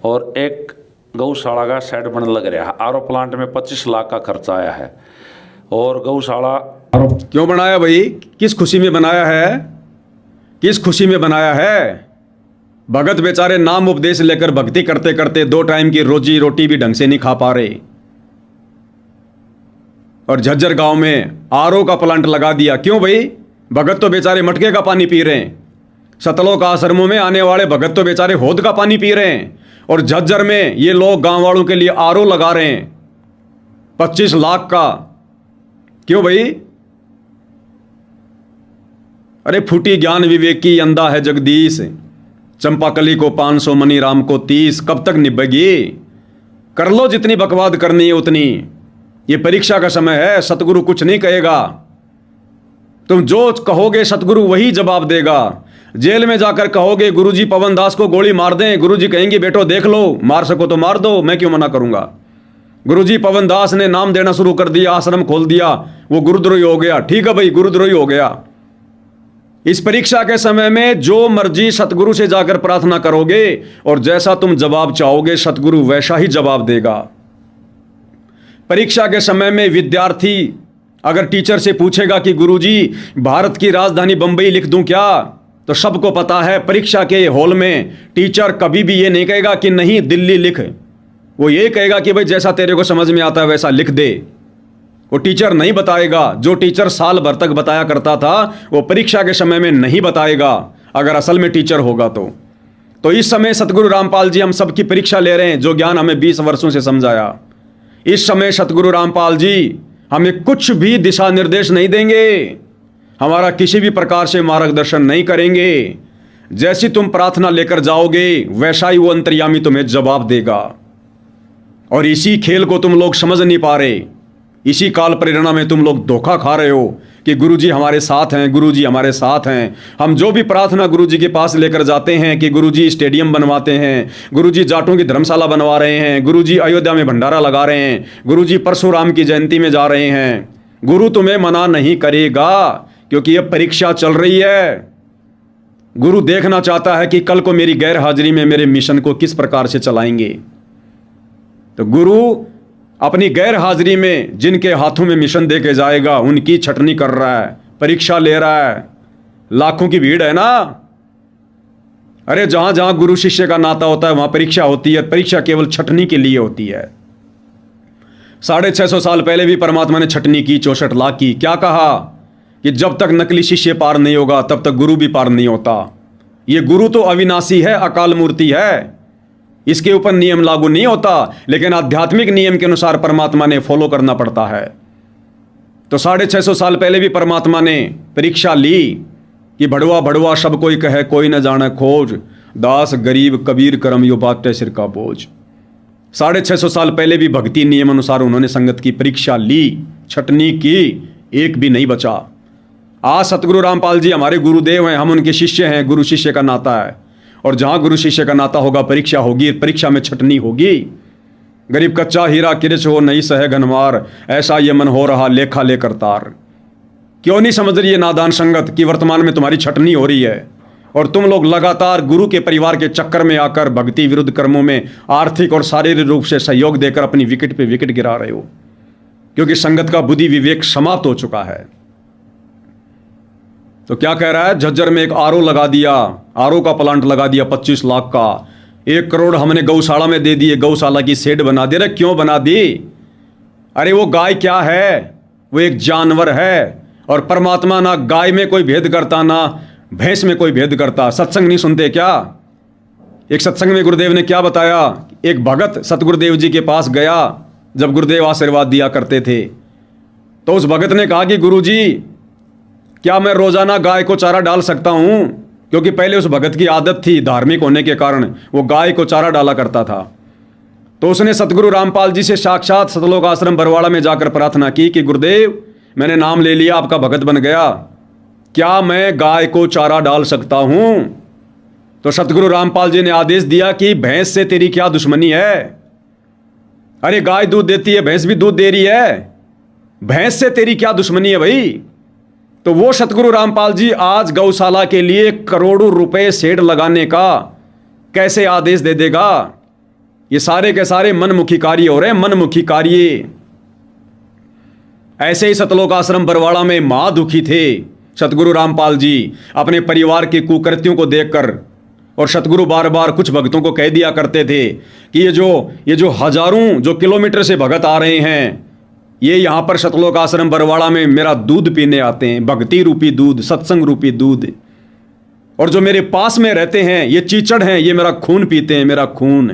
और एक गौशाला का शेड बनने लग रहा है। आरओ प्लांट में 25 लाख का खर्चा आया है। और गौशाला क्यों बनाया भाई? किस खुशी में बनाया है? किस खुशी में बनाया है? भगत बेचारे नाम उपदेश लेकर भक्ति करते करते 2 टाइम की रोजी रोटी भी ढंग से नहीं खा पा रहे, और झज्जर गांव में आरओ का प्लांट लगा दिया। क्यों भाई? भगत तो बेचारे मटके का पानी पी रहे हैं। सतलोक आश्रमों में आने वाले भगत तो बेचारे हौद का पानी पी रहे हैं, और झज्जर में ये लोग गांव वालों के लिए आरओ लगा रहे हैं 25 लाख का। क्यों भाई? अरे फूटी ज्ञान विवेक की अंधा है जगदीश, चंपाकली को 500 मनी राम को 30, कब तक निभेगी? कर लो जितनी बकवाद करनी है उतनी। ये परीक्षा का समय है, सतगुरु कुछ नहीं कहेगा। तुम जो कहोगे सतगुरु वही जवाब देगा। जेल में जाकर कहोगे गुरुजी पवन दास को गोली मार दें, गुरुजी कहेंगे बेटो देख लो, मार सको तो मार दो, मैं क्यों मना करूंगा। गुरुजी पवन दास ने नाम देना शुरू कर दिया, आश्रम खोल दिया, वो गुरुद्रोही हो गया। ठीक है भाई, गुरुद्रोही हो गया। इस परीक्षा के समय में जो मर्जी सतगुरु से जाकर प्रार्थना करोगे और जैसा तुम जवाब चाहोगे सतगुरु वैसा ही जवाब देगा। परीक्षा के समय में विद्यार्थी अगर टीचर से पूछेगा कि गुरुजी भारत की राजधानी बंबई लिख दूं क्या, तो सबको पता है परीक्षा के हॉल में टीचर कभी भी ये नहीं कहेगा कि नहीं दिल्ली लिख। वो ये कहेगा कि भाई जैसा तेरे को समझ में आता है वैसा लिख दे। वो टीचर नहीं बताएगा। जो टीचर साल भर तक बताया करता था वो परीक्षा के समय में नहीं बताएगा, अगर असल में टीचर होगा तो इस समय सतगुरु रामपाल जी हम सबकी परीक्षा ले रहे हैं, जो ज्ञान हमें 20 वर्षों से समझाया। इस समय सतगुरु रामपाल जी हमें कुछ भी दिशा निर्देश नहीं देंगे, हमारा किसी भी प्रकार से मार्गदर्शन नहीं करेंगे। जैसी तुम प्रार्थना लेकर जाओगे वैसा ही वो अंतर्यामी तुम्हें जवाब देगा। और इसी खेल को तुम लोग समझ नहीं पा रहे, इसी काल प्रेरणा में तुम लोग धोखा खा रहे हो कि गुरुजी हमारे साथ हैं, गुरुजी हमारे साथ हैं। हम जो भी प्रार्थना गुरुजी के पास लेकर जाते हैं कि गुरुजी स्टेडियम बनवाते हैं, गुरुजी जाटों की धर्मशाला बनवा रहे हैं, गुरुजी अयोध्या में भंडारा लगा रहे हैं, गुरुजी परशुराम की जयंती में जा रहे हैं, गुरु तुम्हें मना नहीं करेगा, क्योंकि यह परीक्षा चल रही है। गुरु देखना चाहता है कि कल को मेरी गैर हाजिरी में मेरे मिशन को किस प्रकार से चलाएंगे। तो गुरु अपनी गैर हाजिरी में जिनके हाथों में मिशन दे के जाएगा उनकी छटनी कर रहा है, परीक्षा ले रहा है। लाखों की भीड़ है ना। अरे जहां जहां गुरु शिष्य का नाता होता है वहां परीक्षा होती है। परीक्षा केवल छटनी के लिए होती है। 650 साल पहले भी परमात्मा ने छटनी की 64 लाख की। क्या कहा कि जब तक नकली शिष्य पार नहीं होगा तब तक गुरु भी पार नहीं होता। ये गुरु तो अविनाशी है, अकाल मूर्ति है, इसके ऊपर नियम लागू नहीं होता, लेकिन आध्यात्मिक नियम के अनुसार परमात्मा ने फॉलो करना पड़ता है। तो 650 साल पहले भी परमात्मा ने परीक्षा ली कि भड़वा भड़वा सब कोई कहे कोई न जाने खोज, दास गरीब कबीर करम यो बाटे सिर का बोझ। 650 साल पहले भी भक्ति नियम अनुसार उन्होंने संगत की परीक्षा ली, छटनी की, एक भी नहीं बचा। आज सतगुरु रामपाल जी हमारे गुरुदेव हैं, हम उनके शिष्य हैं, गुरु शिष्य का नाता है। और जहां गुरु शिष्य का नाता होगा परीक्षा होगी, परीक्षा में छटनी होगी। गरीब कच्चा हीरा किरच हो नहीं सहे घनमार, ऐसा ये मन हो रहा लेखा लेकर तार। क्यों नहीं समझ रही है नादान संगत कि वर्तमान में तुम्हारी छटनी हो रही है और तुम लोग लगातार गुरु के परिवार के चक्कर में आकर भक्ति विरुद्ध कर्मों में आर्थिक और शारीरिक रूप से सहयोग देकर अपनी विकेट पे विकेट गिरा रहे हो, क्योंकि संगत का बुद्धि विवेक समाप्त हो चुका है। तो क्या कह रहा है, झज्जर में एक आरओ लगा दिया, आरओ का प्लांट लगा दिया 25 लाख का। 1 करोड़ हमने गौशाला में दे दिए, गौशाला की शेड बना दे रहे। क्यों बना दी? अरे वो गाय क्या है, वो एक जानवर है। और परमात्मा ना गाय में कोई भेद करता ना भैंस में कोई भेद करता। सत्संग नहीं सुनते क्या? एक सत्संग में गुरुदेव ने क्या बताया, एक भगत सतगुरुदेव जी के पास गया जब गुरुदेव आशीर्वाद दिया करते थे, तो उस भगत ने कहा कि गुरुजी क्या मैं रोजाना गाय को चारा डाल सकता हूं? क्योंकि पहले उस भगत की आदत थी, धार्मिक होने के कारण वो गाय को चारा डाला करता था। तो उसने सतगुरु रामपाल जी से साक्षात सतलोक आश्रम बरवाड़ा में जाकर प्रार्थना की कि गुरुदेव मैंने नाम ले लिया, आपका भगत बन गया, क्या मैं गाय को चारा डाल सकता हूं? तो सतगुरु रामपाल जी ने आदेश दिया कि भैंस से तेरी क्या दुश्मनी है? अरे गाय दूध देती है, भैंस भी दूध दे रही है, भैंस से तेरी क्या दुश्मनी है भाई? तो वो सतगुरु रामपाल जी आज गौशाला के लिए करोड़ों रुपए शेड लगाने का कैसे आदेश दे देगा? ये सारे के सारे मनमुखी कार्य हो रहे हैं, मनमुखी कार्य। ऐसे ही सतलोक आश्रम बरवाड़ा में महादुखी थे सतगुरु रामपाल जी अपने परिवार के कुकृत्यों को देखकर। और सतगुरु बार बार कुछ भक्तों को कह दिया करते थे कि ये जो हजारों जो किलोमीटर से भगत आ रहे हैं, ये यहाँ पर सतलोक आश्रम बरवाड़ा में मेरा दूध पीने आते हैं, भक्ति रूपी दूध, सत्संग रूपी दूध। और जो मेरे पास में रहते हैं ये चीचड़ हैं, ये मेरा खून पीते हैं, मेरा खून।